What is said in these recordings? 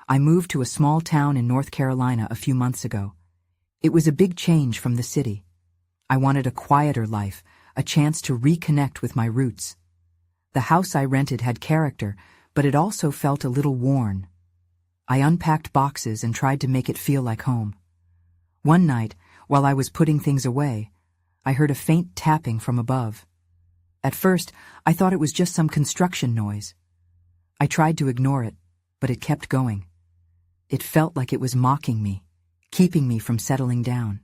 I moved to a small town in North Carolina a few months ago. It was a big change from the city. I wanted a quieter life, a chance to reconnect with my roots. The house I rented had character, but it also felt a little worn. I unpacked boxes and tried to make it feel like home. One night, while I was putting things away, I heard a faint tapping from above. At first, I thought it was just some construction noise. I tried to ignore it, but it kept going. It felt like it was mocking me, keeping me from settling down.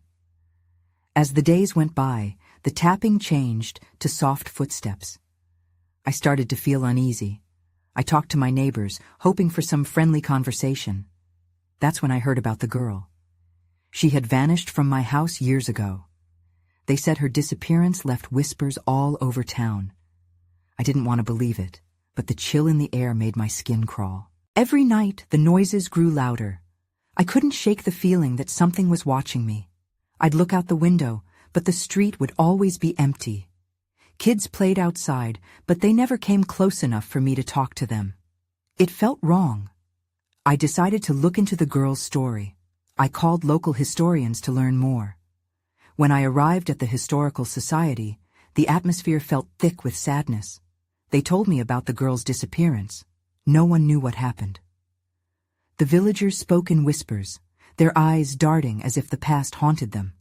As the days went by, the tapping changed to soft footsteps. I started to feel uneasy. I talked to my neighbors, hoping for some friendly conversation. That's when I heard about the girl. She had vanished from my house years ago. They said her disappearance left whispers all over town. I didn't want to believe it, but the chill in the air made my skin crawl. Every night, the noises grew louder. I couldn't shake the feeling that something was watching me. I'd look out the window, but the street would always be empty. Kids played outside, but they never came close enough for me to talk to them. It felt wrong. I decided to look into the girl's story. I called local historians to learn more. When I arrived at the Historical Society, the atmosphere felt thick with sadness. They told me about the girl's disappearance. No one knew what happened. The villagers spoke in whispers, their eyes darting as if the past haunted them.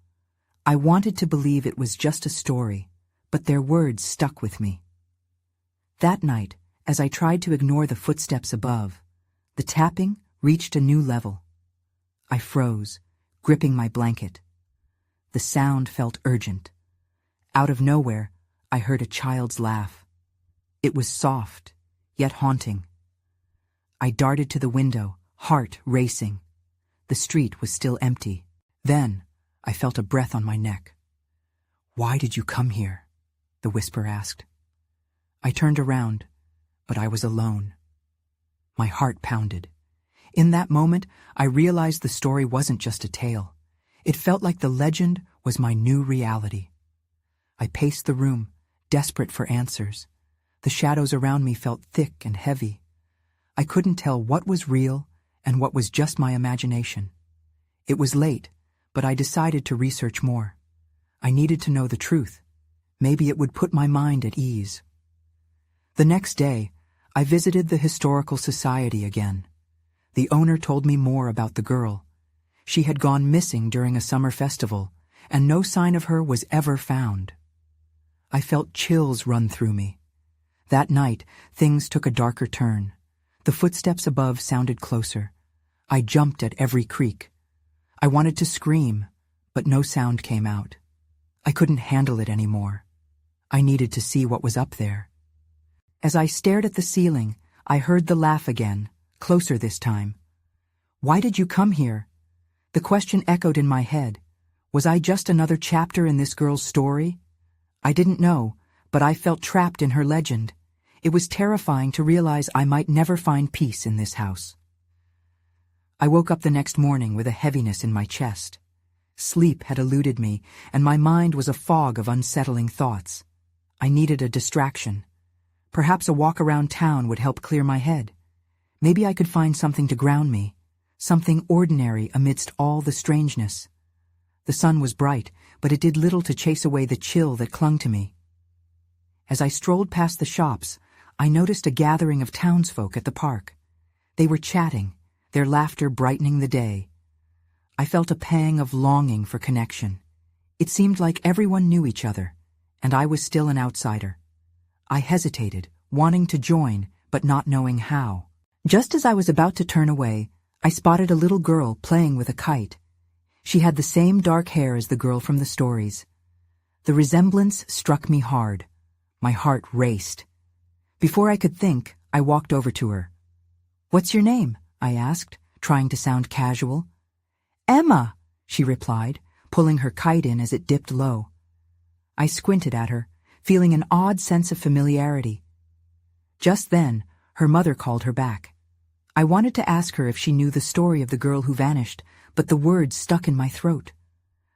I wanted to believe it was just a story, but their words stuck with me. That night, as I tried to ignore the footsteps above, the tapping reached a new level. I froze, gripping my blanket. The sound felt urgent. Out of nowhere, I heard a child's laugh. It was soft, yet haunting. I darted to the window, heart racing. The street was still empty. Then, I felt a breath on my neck. "Why did you come here?" the whisper asked. I turned around, but I was alone. My heart pounded. In that moment, I realized the story wasn't just a tale. It felt like the legend was my new reality. I paced the room, desperate for answers. The shadows around me felt thick and heavy. I couldn't tell what was real and what was just my imagination. It was late, but I decided to research more. I needed to know the truth. Maybe it would put my mind at ease. The next day, I visited the Historical Society again. The owner told me more about the girl. She had gone missing during a summer festival, and no sign of her was ever found. I felt chills run through me. That night, things took a darker turn. The footsteps above sounded closer. I jumped at every creak. I wanted to scream, but no sound came out. I couldn't handle it anymore. I needed to see what was up there. As I stared at the ceiling, I heard the laugh again, closer this time. "Why did you come here?" The question echoed in my head. Was I just another chapter in this girl's story? I didn't know, but I felt trapped in her legend. It was terrifying to realize I might never find peace in this house. I woke up the next morning with a heaviness in my chest. Sleep had eluded me, and my mind was a fog of unsettling thoughts. I needed a distraction. Perhaps a walk around town would help clear my head. Maybe I could find something to ground me, something ordinary amidst all the strangeness. The sun was bright, but it did little to chase away the chill that clung to me. As I strolled past the shops, I noticed a gathering of townsfolk at the park. They were chatting, their laughter brightening the day. I felt a pang of longing for connection. It seemed like everyone knew each other, and I was still an outsider. I hesitated, wanting to join, but not knowing how. Just as I was about to turn away, I spotted a little girl playing with a kite. She had the same dark hair as the girl from the stories. The resemblance struck me hard. My heart raced. Before I could think, I walked over to her. "What's your name?" I asked, trying to sound casual. "Emma," she replied, pulling her kite in as it dipped low. I squinted at her, feeling an odd sense of familiarity. Just then, her mother called her back. I wanted to ask her if she knew the story of the girl who vanished, but the words stuck in my throat.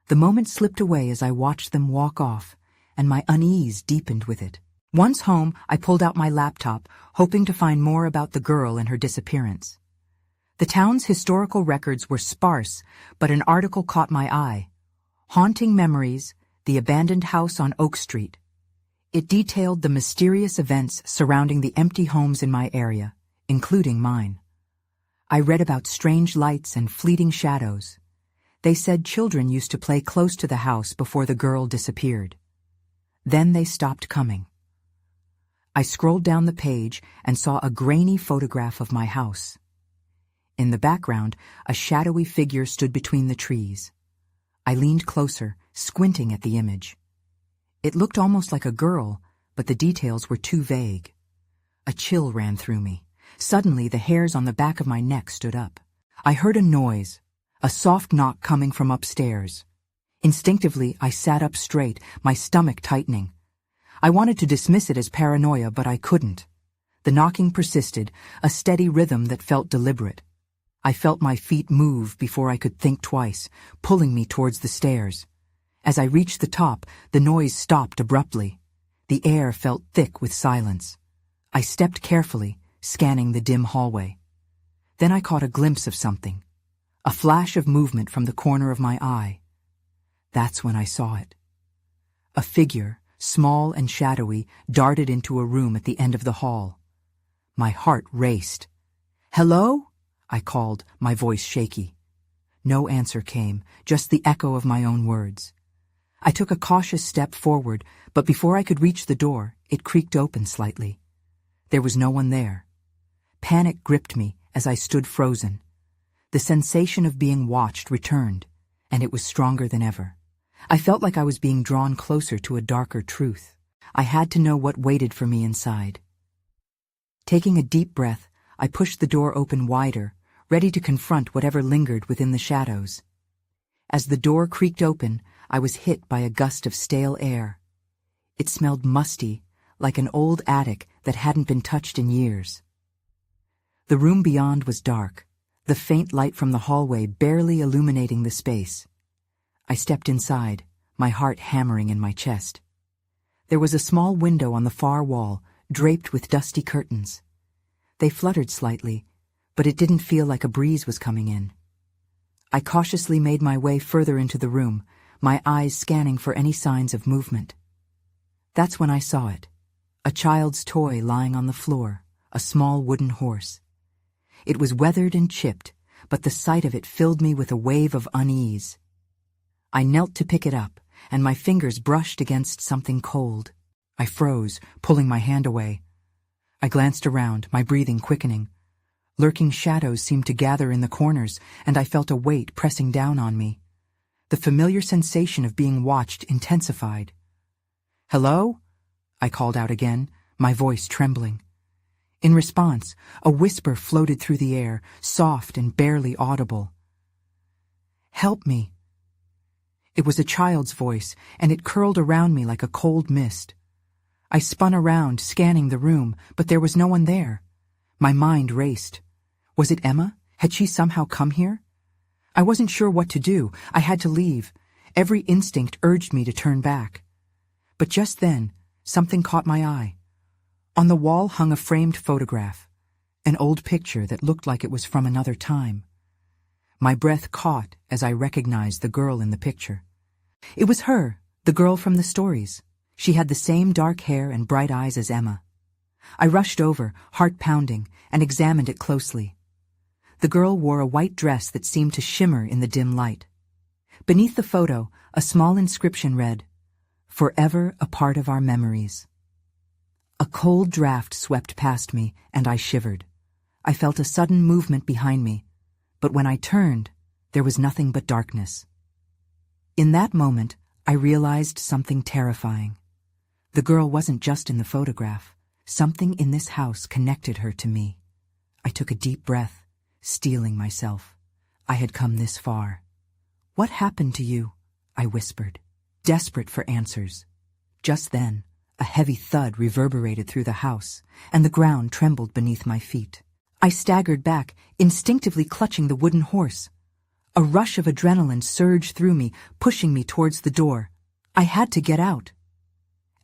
The moment slipped away as I watched them walk off, and my unease deepened with it. Once home, I pulled out my laptop, hoping to find more about the girl and her disappearance. The town's historical records were sparse, but an article caught my eye. Haunting Memories, the Abandoned House on Oak Street. It detailed the mysterious events surrounding the empty homes in my area, including mine. I read about strange lights and fleeting shadows. They said children used to play close to the house before the girl disappeared. Then they stopped coming. I scrolled down the page and saw a grainy photograph of my house. In the background, a shadowy figure stood between the trees. I leaned closer, squinting at the image. It looked almost like a girl, but the details were too vague. A chill ran through me. Suddenly, the hairs on the back of my neck stood up. I heard a noise, a soft knock coming from upstairs. Instinctively, I sat up straight, my stomach tightening. I wanted to dismiss it as paranoia, but I couldn't. The knocking persisted, a steady rhythm that felt deliberate. I felt my feet move before I could think twice, pulling me towards the stairs. As I reached the top, the noise stopped abruptly. The air felt thick with silence. I stepped carefully, scanning the dim hallway. Then I caught a glimpse of something. A flash of movement from the corner of my eye. That's when I saw it. A figure, small and shadowy, darted into a room at the end of the hall. My heart raced. "Hello?" I called, my voice shaky. No answer came, just the echo of my own words. I took a cautious step forward, but before I could reach the door, it creaked open slightly. There was no one there. Panic gripped me as I stood frozen. The sensation of being watched returned, and it was stronger than ever. I felt like I was being drawn closer to a darker truth. I had to know what waited for me inside. Taking a deep breath, I pushed the door open wider, ready to confront whatever lingered within the shadows. As the door creaked open, I was hit by a gust of stale air. It smelled musty, like an old attic that hadn't been touched in years. The room beyond was dark, the faint light from the hallway barely illuminating the space. I stepped inside, my heart hammering in my chest. There was a small window on the far wall, draped with dusty curtains. They fluttered slightly, but it didn't feel like a breeze was coming in. I cautiously made my way further into the room, my eyes scanning for any signs of movement. That's when I saw it. A child's toy lying on the floor, a small wooden horse. It was weathered and chipped, but the sight of it filled me with a wave of unease. I knelt to pick it up, and my fingers brushed against something cold. I froze, pulling my hand away. I glanced around, my breathing quickening. Lurking shadows seemed to gather in the corners, and I felt a weight pressing down on me. The familiar sensation of being watched intensified. "Hello?" I called out again, my voice trembling. In response, a whisper floated through the air, soft and barely audible. "Help me." It was a child's voice, and it curled around me like a cold mist. I spun around, scanning the room, but there was no one there. My mind raced. Was it Emma? Had she somehow come here? I wasn't sure what to do. I had to leave. Every instinct urged me to turn back. But just then, something caught my eye. On the wall hung a framed photograph, an old picture that looked like it was from another time. My breath caught as I recognized the girl in the picture. It was her, the girl from the stories. She had the same dark hair and bright eyes as Emma. I rushed over, heart pounding, and examined it closely. The girl wore a white dress that seemed to shimmer in the dim light. Beneath the photo, a small inscription read, "Forever a part of our memories." A cold draft swept past me, and I shivered. I felt a sudden movement behind me, but when I turned, there was nothing but darkness. In that moment, I realized something terrifying. The girl wasn't just in the photograph. Something in this house connected her to me. I took a deep breath, steeling myself. I had come this far. "What happened to you?" I whispered, desperate for answers. Just then, a heavy thud reverberated through the house, and the ground trembled beneath my feet. I staggered back, instinctively clutching the wooden horse. A rush of adrenaline surged through me, pushing me towards the door. I had to get out.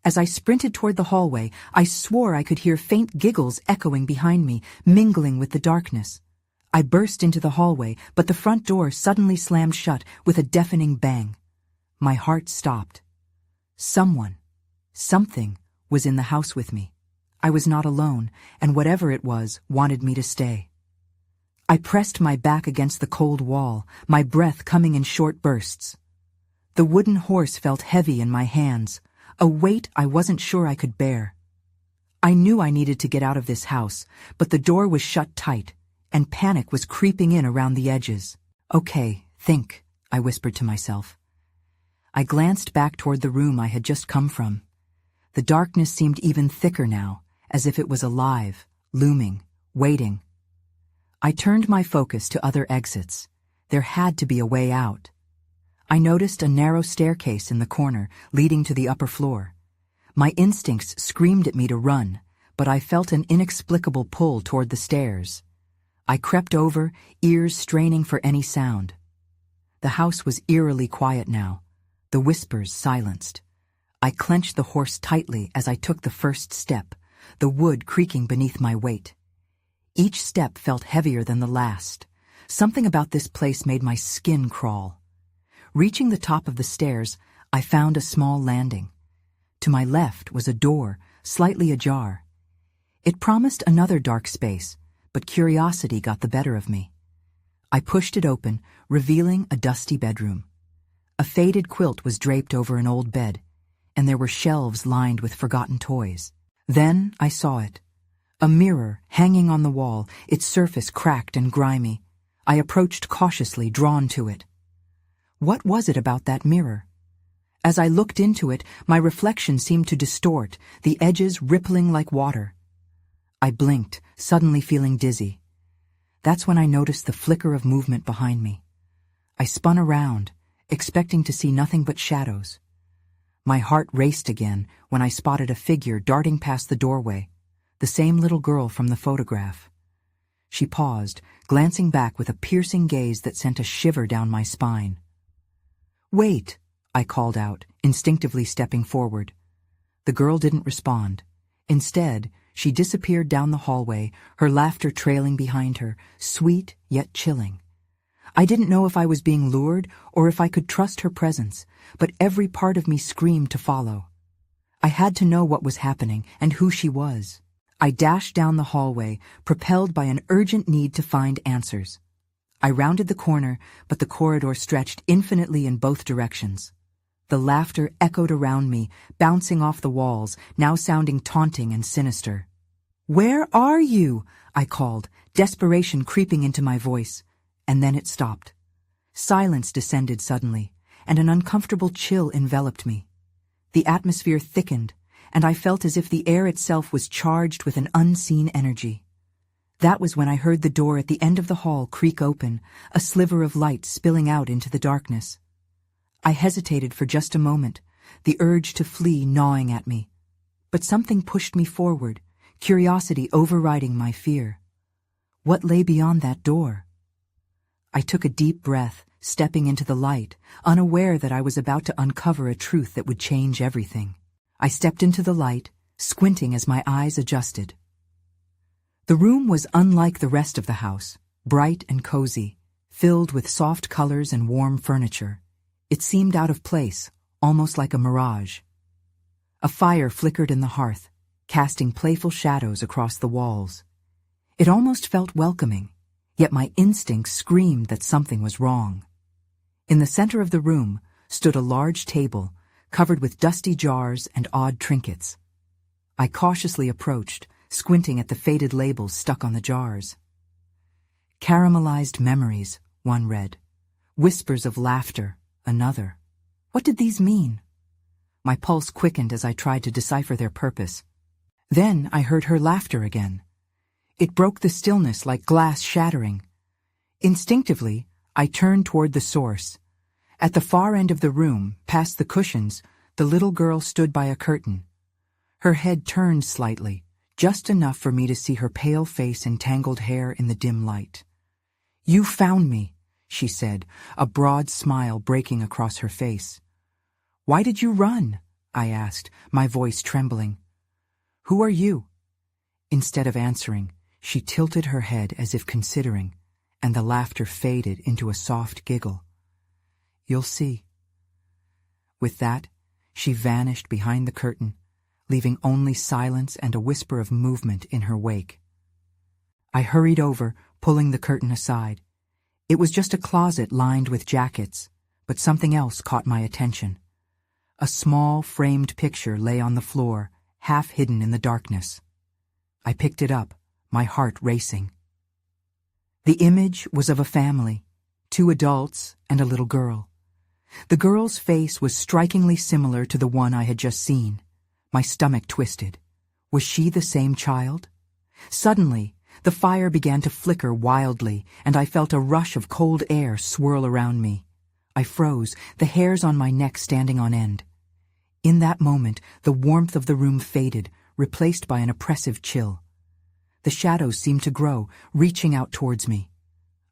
As I sprinted toward the hallway, I swore I could hear faint giggles echoing behind me, mingling with the darkness. I burst into the hallway, but the front door suddenly slammed shut with a deafening bang. My heart stopped. Something was in the house with me. I was not alone, and whatever it was wanted me to stay. I pressed my back against the cold wall, my breath coming in short bursts. The wooden horse felt heavy in my hands, a weight I wasn't sure I could bear. I knew I needed to get out of this house, but the door was shut tight, and panic was creeping in around the edges. "Okay, think," I whispered to myself. I glanced back toward the room I had just come from. The darkness seemed even thicker now, as if it was alive, looming, waiting. I turned my focus to other exits. There had to be a way out. I noticed a narrow staircase in the corner, leading to the upper floor. My instincts screamed at me to run, but I felt an inexplicable pull toward the stairs. I crept over, ears straining for any sound. The house was eerily quiet now, the whispers silenced. I clenched the horse tightly as I took the first step, the wood creaking beneath my weight. Each step felt heavier than the last. Something about this place made my skin crawl. Reaching the top of the stairs, I found a small landing. To my left was a door, slightly ajar. It promised another dark space, but curiosity got the better of me. I pushed it open, revealing a dusty bedroom. A faded quilt was draped over an old bed, and there were shelves lined with forgotten toys. Then I saw it. A mirror hanging on the wall, its surface cracked and grimy. I approached cautiously, drawn to it. What was it about that mirror? As I looked into it, my reflection seemed to distort, the edges rippling like water. I blinked, suddenly feeling dizzy. That's when I noticed the flicker of movement behind me. I spun around, expecting to see nothing but shadows. My heart raced again when I spotted a figure darting past the doorway, the same little girl from the photograph. She paused, glancing back with a piercing gaze that sent a shiver down my spine. "Wait," I called out, instinctively stepping forward. The girl didn't respond. Instead, she disappeared down the hallway, her laughter trailing behind her, sweet yet chilling. I didn't know if I was being lured or if I could trust her presence, but every part of me screamed to follow. I had to know what was happening and who she was. I dashed down the hallway, propelled by an urgent need to find answers. I rounded the corner, but the corridor stretched infinitely in both directions. The laughter echoed around me, bouncing off the walls, now sounding taunting and sinister. "Where are you?" I called, desperation creeping into my voice. And then it stopped. Silence descended suddenly, and an uncomfortable chill enveloped me. The atmosphere thickened, and I felt as if the air itself was charged with an unseen energy. That was when I heard the door at the end of the hall creak open, a sliver of light spilling out into the darkness. I hesitated for just a moment, the urge to flee gnawing at me. But something pushed me forward, curiosity overriding my fear. What lay beyond that door? I took a deep breath, stepping into the light, unaware that I was about to uncover a truth that would change everything. I stepped into the light, squinting as my eyes adjusted. The room was unlike the rest of the house, bright and cozy, filled with soft colors and warm furniture. It seemed out of place, almost like a mirage. A fire flickered in the hearth, casting playful shadows across the walls. It almost felt welcoming, yet my instincts screamed that something was wrong. In the center of the room stood a large table, covered with dusty jars and odd trinkets. I cautiously approached, squinting at the faded labels stuck on the jars. "Caramelized memories," one read. "Whispers of laughter," another. What did these mean? My pulse quickened as I tried to decipher their purpose. Then I heard her laughter again. It broke the stillness like glass shattering. Instinctively, I turned toward the source. At the far end of the room, past the cushions, the little girl stood by a curtain. Her head turned slightly, just enough for me to see her pale face and tangled hair in the dim light. "You found me," she said, a broad smile breaking across her face. "Why did you run?" I asked, my voice trembling. "Who are you?" Instead of answering, she tilted her head as if considering. and the laughter faded into a soft giggle. "You'll see." With that, she vanished behind the curtain, leaving only silence and a whisper of movement in her wake. I hurried over, pulling the curtain aside. It was just a closet lined with jackets, but something else caught my attention. A small, framed picture lay on the floor, half hidden in the darkness. I picked it up, my heart racing. The image was of a family, 2 adults and a little girl. The girl's face was strikingly similar to the one I had just seen. My stomach twisted. Was she the same child? Suddenly, the fire began to flicker wildly, and I felt a rush of cold air swirl around me. I froze, the hairs on my neck standing on end. In that moment, the warmth of the room faded, replaced by an oppressive chill. The shadows seemed to grow, reaching out towards me.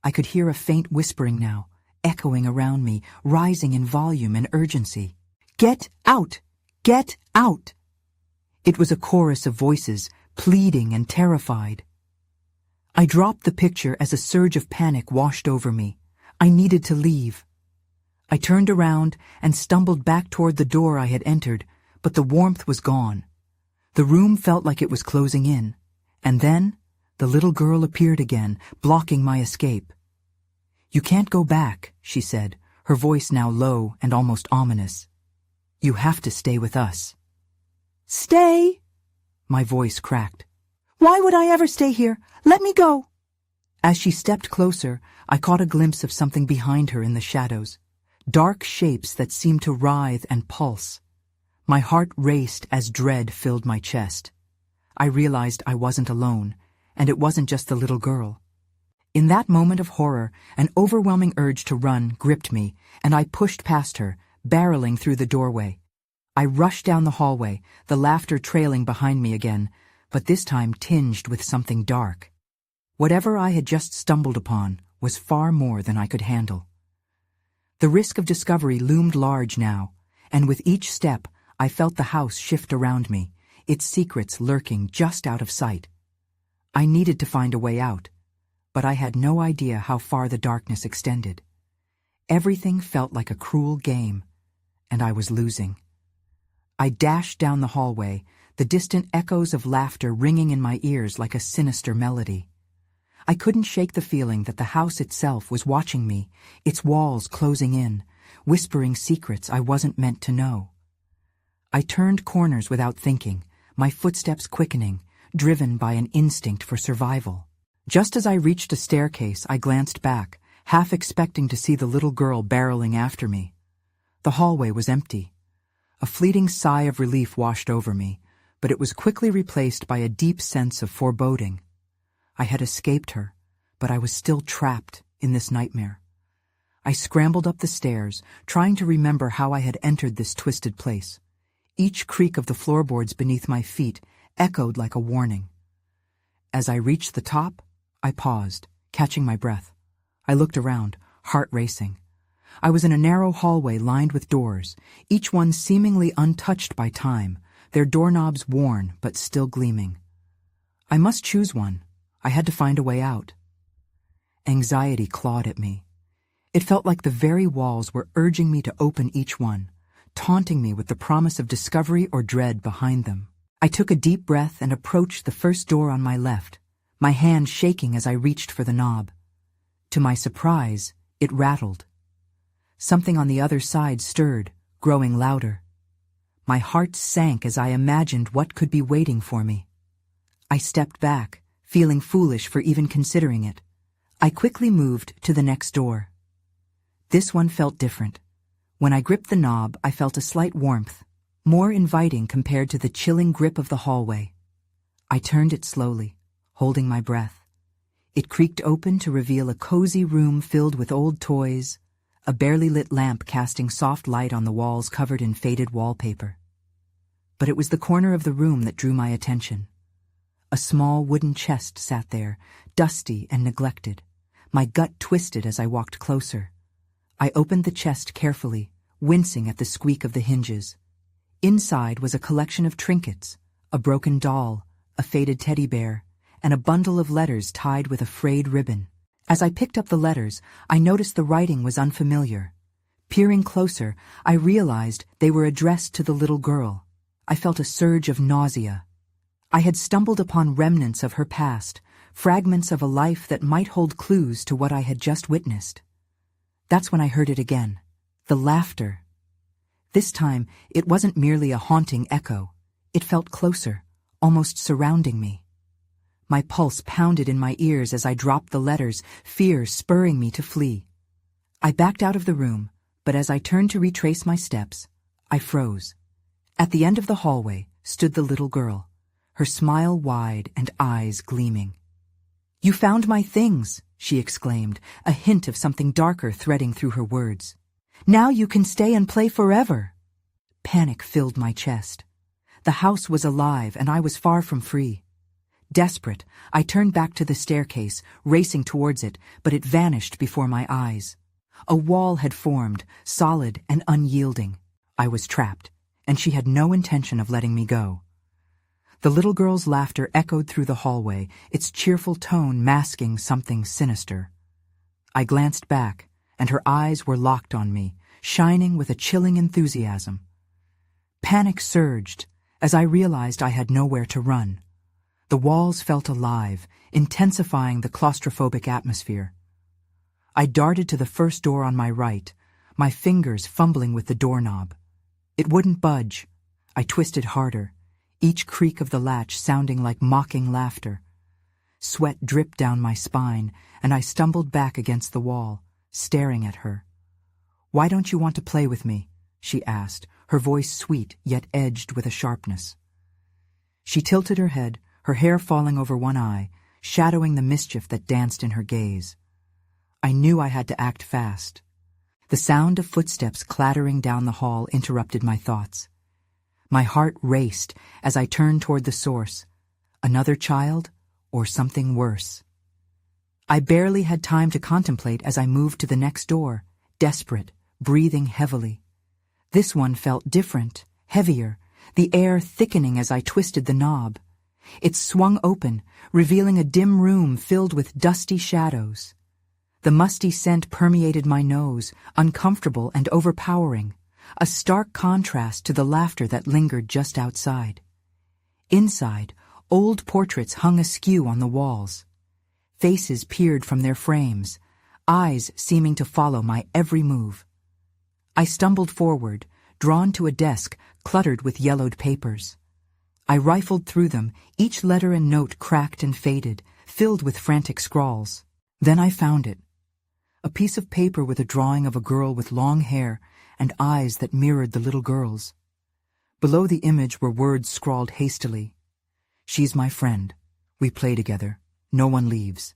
I could hear a faint whispering now, echoing around me, rising in volume and urgency. "Get out! Get out!" It was a chorus of voices, pleading and terrified. I dropped the picture as a surge of panic washed over me. I needed to leave. I turned around and stumbled back toward the door I had entered, but the warmth was gone. The room felt like it was closing in, and then the little girl appeared again, blocking my escape. "You can't go back," she said, her voice now low and almost ominous. "You have to stay with us." "Stay?" My voice cracked. "Why would I ever stay here? Let me go!" As she stepped closer, I caught a glimpse of something behind her in the shadows. Dark shapes that seemed to writhe and pulse. My heart raced as dread filled my chest. I realized I wasn't alone, and it wasn't just the little girl. In that moment of horror, an overwhelming urge to run gripped me, and I pushed past her, barreling through the doorway. I rushed down the hallway, the laughter trailing behind me again, but this time tinged with something dark. Whatever I had just stumbled upon was far more than I could handle. The risk of discovery loomed large now, and with each step I felt the house shift around me, its secrets lurking just out of sight. I needed to find a way out, but I had no idea how far the darkness extended. Everything felt like a cruel game, and I was losing. I dashed down the hallway, the distant echoes of laughter ringing in my ears like a sinister melody. I couldn't shake the feeling that the house itself was watching me, its walls closing in, whispering secrets I wasn't meant to know. I turned corners without thinking, my footsteps quickening, driven by an instinct for survival. Just as I reached a staircase, I glanced back, half expecting to see the little girl barreling after me. The hallway was empty. A fleeting sigh of relief washed over me, but it was quickly replaced by a deep sense of foreboding. I had escaped her, but I was still trapped in this nightmare. I scrambled up the stairs, trying to remember how I had entered this twisted place. Each creak of the floorboards beneath my feet echoed like a warning. As I reached the top, I paused, catching my breath. I looked around, heart racing. I was in a narrow hallway lined with doors, each one seemingly untouched by time, their doorknobs worn but still gleaming. I must choose one. I had to find a way out. Anxiety clawed at me. It felt like the very walls were urging me to open each one, taunting me with the promise of discovery or dread behind them. I took a deep breath and approached the first door on my left, my hand shaking as I reached for the knob. To my surprise, it rattled. Something on the other side stirred, growing louder. My heart sank as I imagined what could be waiting for me. I stepped back, feeling foolish for even considering it. I quickly moved to the next door. This one felt different. When I gripped the knob, I felt a slight warmth, more inviting compared to the chilling grip of the hallway. I turned it slowly, holding my breath. It creaked open to reveal a cozy room filled with old toys, a barely lit lamp casting soft light on the walls covered in faded wallpaper. But it was the corner of the room that drew my attention. A small wooden chest sat there, dusty and neglected. My gut twisted as I walked closer. I opened the chest carefully, wincing at the squeak of the hinges. Inside was a collection of trinkets, a broken doll, a faded teddy bear, and a bundle of letters tied with a frayed ribbon. As I picked up the letters, I noticed the writing was unfamiliar. Peering closer, I realized they were addressed to the little girl. I felt a surge of nausea. I had stumbled upon remnants of her past, fragments of a life that might hold clues to what I had just witnessed. That's when I heard it again. The laughter. This time, it wasn't merely a haunting echo. It felt closer, almost surrounding me. My pulse pounded in my ears as I dropped the letters, fear spurring me to flee. I backed out of the room, but as I turned to retrace my steps, I froze. At the end of the hallway stood the little girl, her smile wide and eyes gleaming. "You found my things," she exclaimed, a hint of something darker threading through her words. "Now you can stay and play forever." Panic filled my chest. The house was alive and I was far from free. Desperate, I turned back to the staircase, racing towards it, but it vanished before my eyes. A wall had formed, solid and unyielding. I was trapped, and she had no intention of letting me go. The little girl's laughter echoed through the hallway, its cheerful tone masking something sinister. I glanced back, and her eyes were locked on me, shining with a chilling enthusiasm. Panic surged as I realized I had nowhere to run. The walls felt alive, intensifying the claustrophobic atmosphere. I darted to the first door on my right, my fingers fumbling with the doorknob. It wouldn't budge. I twisted harder, each creak of the latch sounding like mocking laughter. Sweat dripped down my spine, and I stumbled back against the wall, staring at her. "Why don't you want to play with me?" she asked, her voice sweet yet edged with a sharpness. She tilted her head, her hair falling over one eye, shadowing the mischief that danced in her gaze. I knew I had to act fast. The sound of footsteps clattering down the hall interrupted my thoughts. My heart raced as I turned toward the source. Another child, or something worse? I barely had time to contemplate as I moved to the next door, desperate, breathing heavily. This one felt different, heavier, the air thickening as I twisted the knob. It swung open, revealing a dim room filled with dusty shadows. The musty scent permeated my nose, uncomfortable and overpowering, a stark contrast to the laughter that lingered just outside. Inside, old portraits hung askew on the walls. Faces peered from their frames, eyes seeming to follow my every move. I stumbled forward, drawn to a desk cluttered with yellowed papers. I rifled through them, each letter and note cracked and faded, filled with frantic scrawls. Then I found it. A piece of paper with a drawing of a girl with long hair and eyes that mirrored the little girl's. Below the image were words scrawled hastily. "She's my friend. We play together. No one leaves."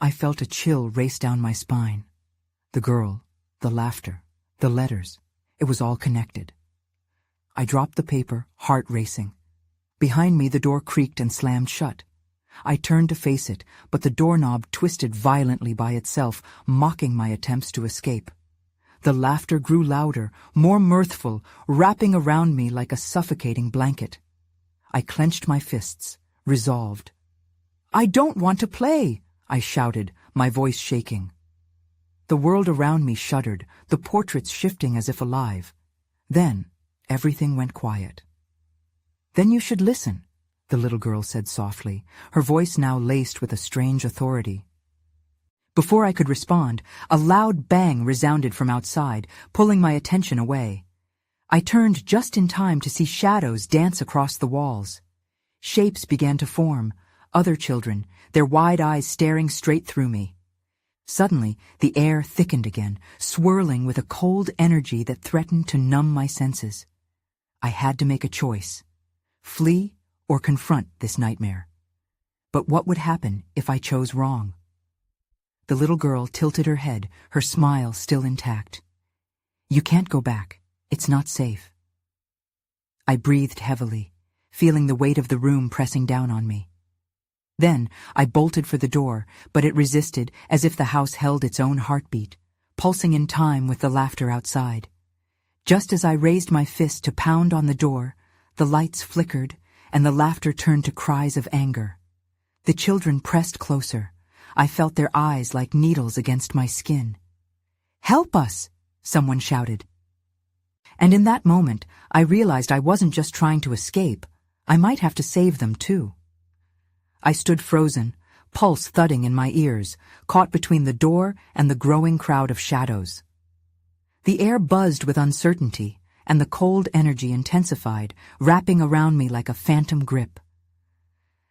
I felt a chill race down my spine. The girl, the laughter, the letters, it was all connected. I dropped the paper, heart racing. Behind me the door creaked and slammed shut. I turned to face it, but the doorknob twisted violently by itself, mocking my attempts to escape. The laughter grew louder, more mirthful, wrapping around me like a suffocating blanket. I clenched my fists, resolved. "I don't want to play," I shouted, my voice shaking. The world around me shuddered, the portraits shifting as if alive. Then, everything went quiet. "Then you should listen," the little girl said softly, her voice now laced with a strange authority. Before I could respond, a loud bang resounded from outside, pulling my attention away. I turned just in time to see shadows dance across the walls. Shapes began to form, other children, their wide eyes staring straight through me. Suddenly, the air thickened again, swirling with a cold energy that threatened to numb my senses. I had to make a choice. Flee or confront this nightmare. But what would happen if I chose wrong? The little girl tilted her head, her smile still intact. "You can't go back. It's not safe." I breathed heavily, feeling the weight of the room pressing down on me. Then I bolted for the door, but it resisted as if the house held its own heartbeat, pulsing in time with the laughter outside. Just as I raised my fist to pound on the door, the lights flickered, and the laughter turned to cries of anger. The children pressed closer. I felt their eyes like needles against my skin. "Help us!" someone shouted. And in that moment, I realized I wasn't just trying to escape. I might have to save them too. I stood frozen, pulse thudding in my ears, caught between the door and the growing crowd of shadows. The air buzzed with uncertainty, and the cold energy intensified, wrapping around me like a phantom grip.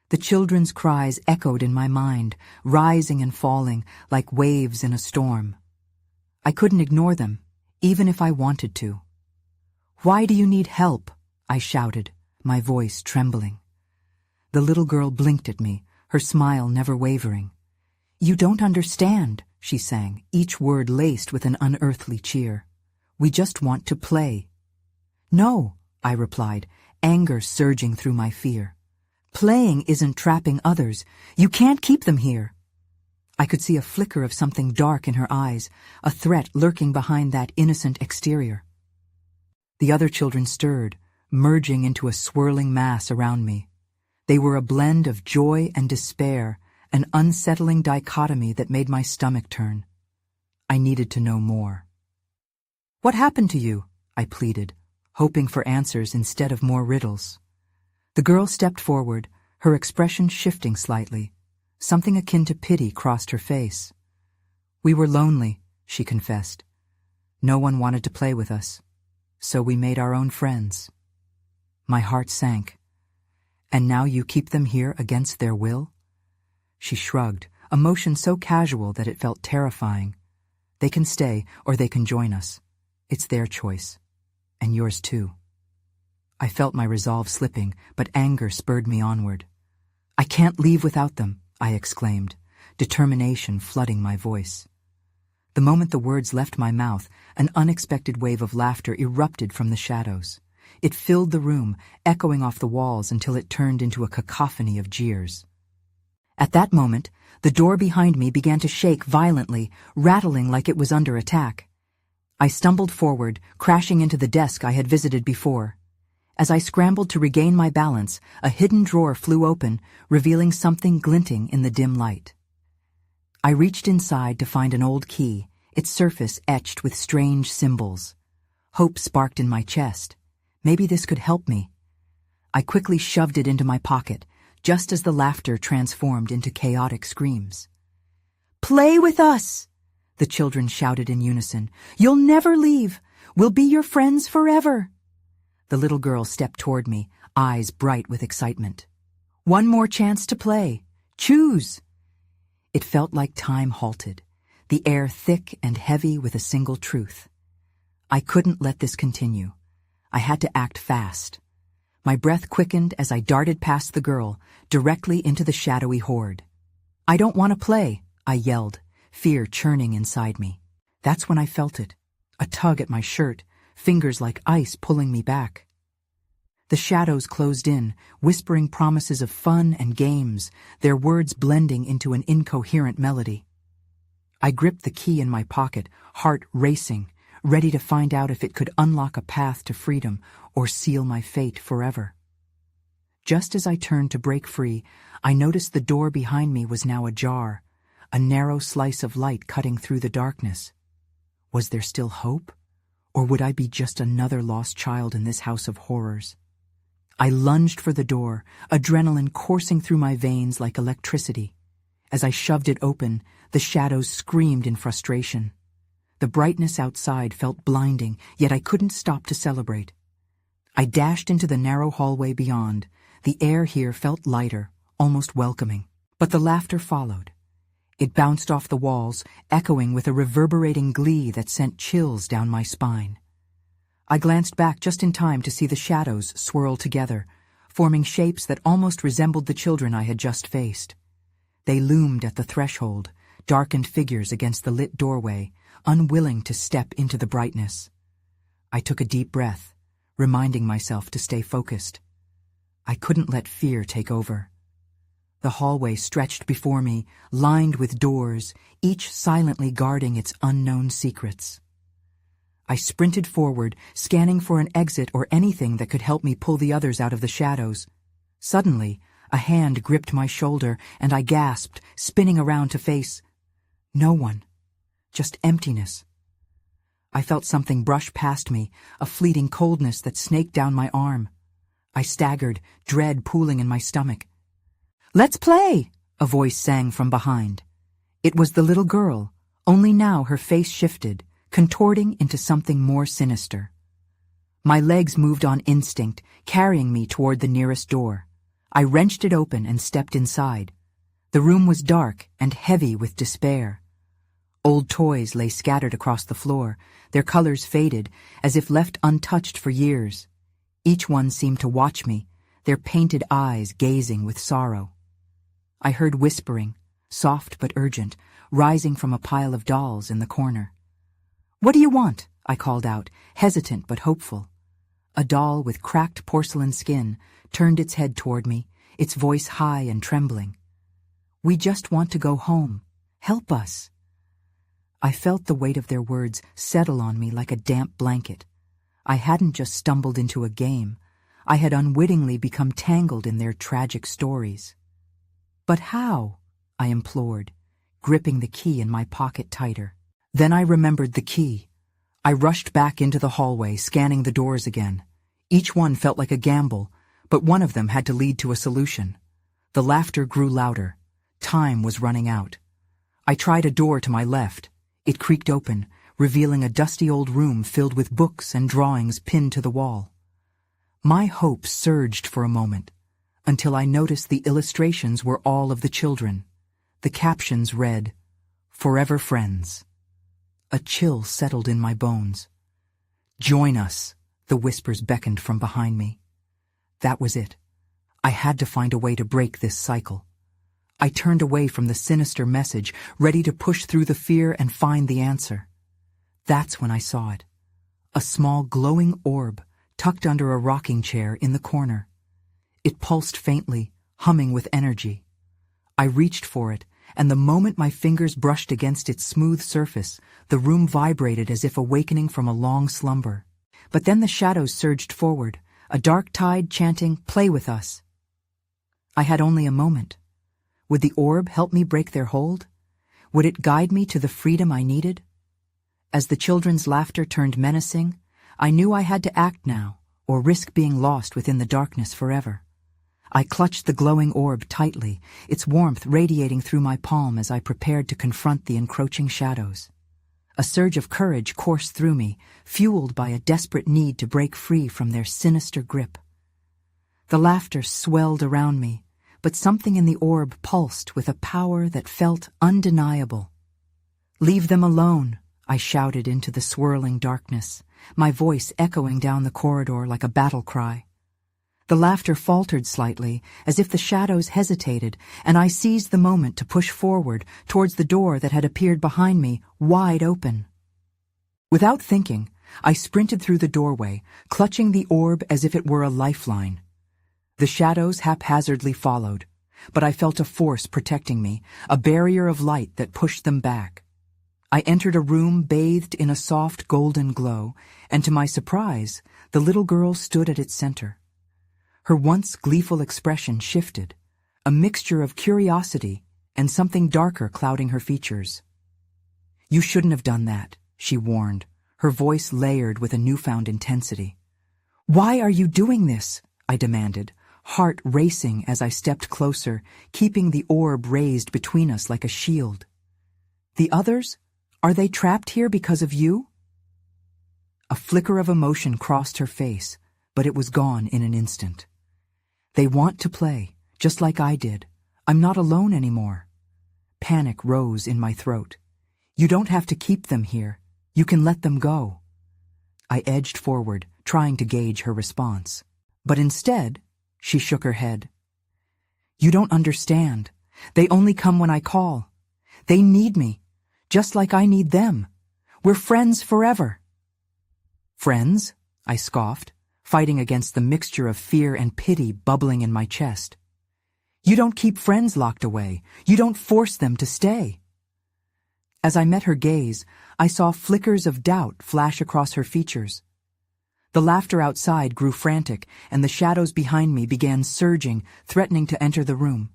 The children's cries echoed in my mind, rising and falling like waves in a storm. I couldn't ignore them, even if I wanted to. "Why do you need help?" I shouted, my voice trembling. The little girl blinked at me, her smile never wavering. "You don't understand," she sang, each word laced with an unearthly cheer. "We just want to play." "No," I replied, anger surging through my fear. "Playing isn't trapping others. You can't keep them here." I could see a flicker of something dark in her eyes, a threat lurking behind that innocent exterior. The other children stirred, merging into a swirling mass around me. They were a blend of joy and despair, an unsettling dichotomy that made my stomach turn. I needed to know more. "What happened to you?" I pleaded, hoping for answers instead of more riddles. The girl stepped forward, her expression shifting slightly. Something akin to pity crossed her face. "We were lonely," she confessed. "No one wanted to play with us, so we made our own friends." My heart sank. "And now you keep them here against their will?" She shrugged, a motion so casual that it felt terrifying. "They can stay or they can join us. It's their choice. And yours too." I felt my resolve slipping, but anger spurred me onward. "I can't leave without them," I exclaimed, determination flooding my voice. The moment the words left my mouth, an unexpected wave of laughter erupted from the shadows. It filled the room, echoing off the walls until it turned into a cacophony of jeers. At that moment, the door behind me began to shake violently, rattling like it was under attack. I stumbled forward, crashing into the desk I had visited before. As I scrambled to regain my balance, a hidden drawer flew open, revealing something glinting in the dim light. I reached inside to find an old key, its surface etched with strange symbols. Hope sparked in my chest. Maybe this could help me. I quickly shoved it into my pocket, just as the laughter transformed into chaotic screams. "Play with us!" the children shouted in unison. "You'll never leave! We'll be your friends forever!" The little girl stepped toward me, eyes bright with excitement. "One more chance to play. Choose!" It felt like time halted, the air thick and heavy with a single truth. I couldn't let this continue. I had to act fast. My breath quickened as I darted past the girl, directly into the shadowy horde. "I don't want to play," I yelled, fear churning inside me. That's when I felt it, a tug at my shirt, fingers like ice pulling me back. The shadows closed in, whispering promises of fun and games, their words blending into an incoherent melody. I gripped the key in my pocket, heart racing, ready to find out if it could unlock a path to freedom or seal my fate forever. Just as I turned to break free, I noticed the door behind me was now ajar, a narrow slice of light cutting through the darkness. Was there still hope? Or would I be just another lost child in this house of horrors? I lunged for the door, adrenaline coursing through my veins like electricity. As I shoved it open, the shadows screamed in frustration. The brightness outside felt blinding, yet I couldn't stop to celebrate. I dashed into the narrow hallway beyond. The air here felt lighter, almost welcoming. But the laughter followed. It bounced off the walls, echoing with a reverberating glee that sent chills down my spine. I glanced back just in time to see the shadows swirl together, forming shapes that almost resembled the children I had just faced. They loomed at the threshold, darkened figures against the lit doorway, unwilling to step into the brightness. I took a deep breath, reminding myself to stay focused. I couldn't let fear take over. The hallway stretched before me, lined with doors, each silently guarding its unknown secrets. I sprinted forward, scanning for an exit or anything that could help me pull the others out of the shadows. Suddenly, A hand gripped my shoulder, and I gasped, spinning around to face no one, just emptiness. I felt something brush past me, a fleeting coldness that snaked down my arm. I staggered, dread pooling in my stomach. "Let's play!" a voice sang from behind. It was the little girl, only now her face shifted, contorting into something more sinister. My legs moved on instinct, carrying me toward the nearest door. I wrenched it open and stepped inside. The room was dark and heavy with despair. Old toys lay scattered across the floor, their colors faded, as if left untouched for years. Each one seemed to watch me, their painted eyes gazing with sorrow. I heard whispering, soft but urgent, rising from a pile of dolls in the corner. "What do you want?" I called out, hesitant but hopeful. A doll with cracked porcelain skin turned its head toward me, its voice high and trembling. "We just want to go home. Help us." I felt the weight of their words settle on me like a damp blanket. I hadn't just stumbled into a game. I had unwittingly become tangled in their tragic stories. "But how?" I implored, gripping the key in my pocket tighter. Then I remembered the key. I rushed back into the hallway, scanning the doors again. Each one felt like a gamble, but one of them had to lead to a solution. The laughter grew louder. Time was running out. I tried a door to my left. It creaked open, revealing a dusty old room filled with books and drawings pinned to the wall. My hope surged for a moment, until I noticed the illustrations were all of the children. The captions read, "Forever Friends." A chill settled in my bones. "Join us," the whispers beckoned from behind me. That was it. I had to find a way to break this cycle. I turned away from the sinister message, ready to push through the fear and find the answer. That's when I saw it. A small glowing orb tucked under a rocking chair in the corner. It pulsed faintly, humming with energy. I reached for it, and the moment my fingers brushed against its smooth surface, the room vibrated as if awakening from a long slumber. But then the shadows surged forward, a dark tide chanting, "Play with us." I had only a moment. Would the orb help me break their hold? Would it guide me to the freedom I needed? As the children's laughter turned menacing, I knew I had to act now, or risk being lost within the darkness forever. I clutched the glowing orb tightly, its warmth radiating through my palm as I prepared to confront the encroaching shadows. A surge of courage coursed through me, fueled by a desperate need to break free from their sinister grip. The laughter swelled around me, but something in the orb pulsed with a power that felt undeniable. "Leave them alone," I shouted into the swirling darkness, my voice echoing down the corridor like a battle cry. The laughter faltered slightly, as if the shadows hesitated, and I seized the moment to push forward towards the door that had appeared behind me, wide open. Without thinking, I sprinted through the doorway, clutching the orb as if it were a lifeline. The shadows haphazardly followed, but I felt a force protecting me, a barrier of light that pushed them back. I entered a room bathed in a soft golden glow, and to my surprise, the little girl stood at its center. Her once gleeful expression shifted, a mixture of curiosity and something darker clouding her features. "You shouldn't have done that," she warned, her voice layered with a newfound intensity. "Why are you doing this?" I demanded, heart racing as I stepped closer, keeping the orb raised between us like a shield. "The others? Are they trapped here because of you?" A flicker of emotion crossed her face, but it was gone in an instant. "They want to play, just like I did. I'm not alone anymore." Panic rose in my throat. "You don't have to keep them here. You can let them go." I edged forward, trying to gauge her response. But instead, she shook her head. "You don't understand. They only come when I call. They need me, just like I need them. We're friends forever." "Friends?" I scoffed, fighting against the mixture of fear and pity bubbling in my chest. "You don't keep friends locked away. You don't force them to stay." As I met her gaze, I saw flickers of doubt flash across her features. The laughter outside grew frantic, and the shadows behind me began surging, threatening to enter the room.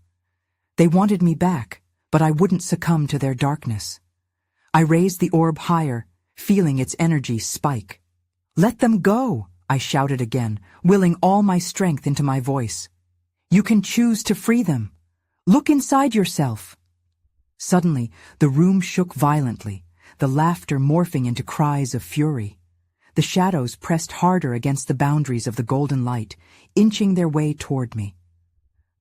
They wanted me back, but I wouldn't succumb to their darkness. I raised the orb higher, feeling its energy spike. "Let them go!" I shouted again, willing all my strength into my voice. "You can choose to free them. Look inside yourself." Suddenly, the room shook violently, the laughter morphing into cries of fury. The shadows pressed harder against the boundaries of the golden light, inching their way toward me.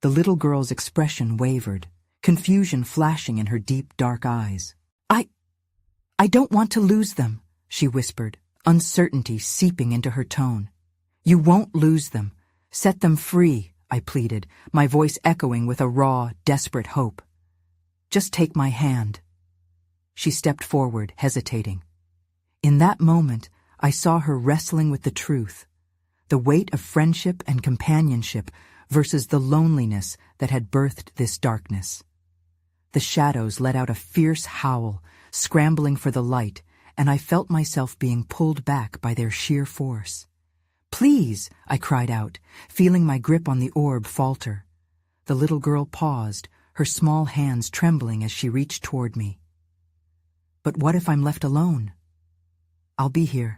The little girl's expression wavered, confusion flashing in her deep, dark eyes. I don't want to lose them," she whispered, uncertainty seeping into her tone. "You won't lose them. Set them free," I pleaded, my voice echoing with a raw, desperate hope. "Just take my hand." She stepped forward, hesitating. In that moment, I saw her wrestling with the truth, the weight of friendship and companionship versus the loneliness that had birthed this darkness. The shadows let out a fierce howl, scrambling for the light, and I felt myself being pulled back by their sheer force. "Please," I cried out, feeling my grip on the orb falter. The little girl paused, her small hands trembling as she reached toward me. "But what if I'm left alone?" "I'll be here.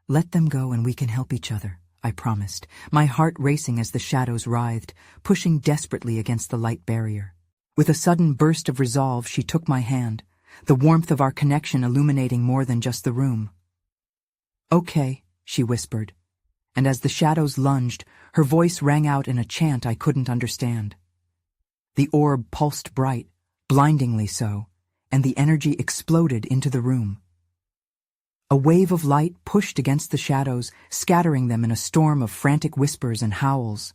Let them go and we can help each other," I promised, my heart racing as the shadows writhed, pushing desperately against the light barrier. With a sudden burst of resolve, she took my hand, the warmth of our connection illuminating more than just the room. "Okay," she whispered, and as the shadows lunged, her voice rang out in a chant I couldn't understand. The orb pulsed bright, blindingly so, and the energy exploded into the room. A wave of light pushed against the shadows, scattering them in a storm of frantic whispers and howls.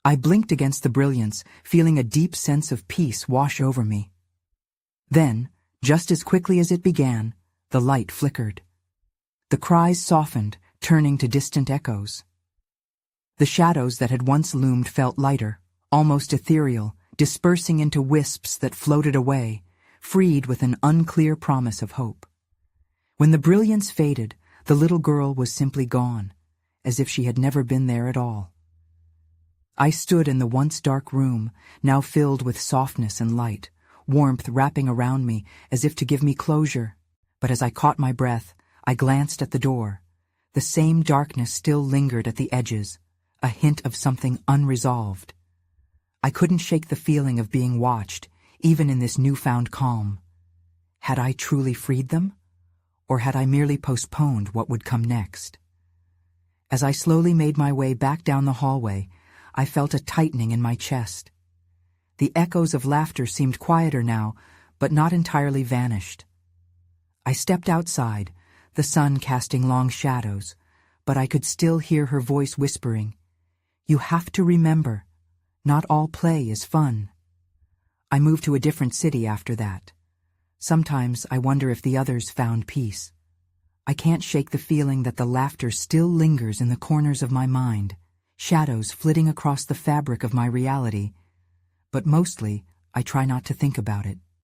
I blinked against the brilliance, feeling a deep sense of peace wash over me. Then, just as quickly as it began, the light flickered. The cries softened, turning to distant echoes. The shadows that had once loomed felt lighter, almost ethereal, dispersing into wisps that floated away, freed with an unclear promise of hope. When the brilliance faded, the little girl was simply gone, as if she had never been there at all. I stood in the once dark room, now filled with softness and light, warmth wrapping around me as if to give me closure. But as I caught my breath, I glanced at the door. The same darkness still lingered at the edges, a hint of something unresolved. I couldn't shake the feeling of being watched, even in this newfound calm. Had I truly freed them? Or had I merely postponed what would come next? As I slowly made my way back down the hallway, I felt a tightening in my chest. The echoes of laughter seemed quieter now, but not entirely vanished. I stepped outside, the sun casting long shadows, but I could still hear her voice whispering, "You have to remember, not all play is fun." I moved to a different city after that. Sometimes I wonder if the others found peace. I can't shake the feeling that the laughter still lingers in the corners of my mind, shadows flitting across the fabric of my reality, but mostly I try not to think about it.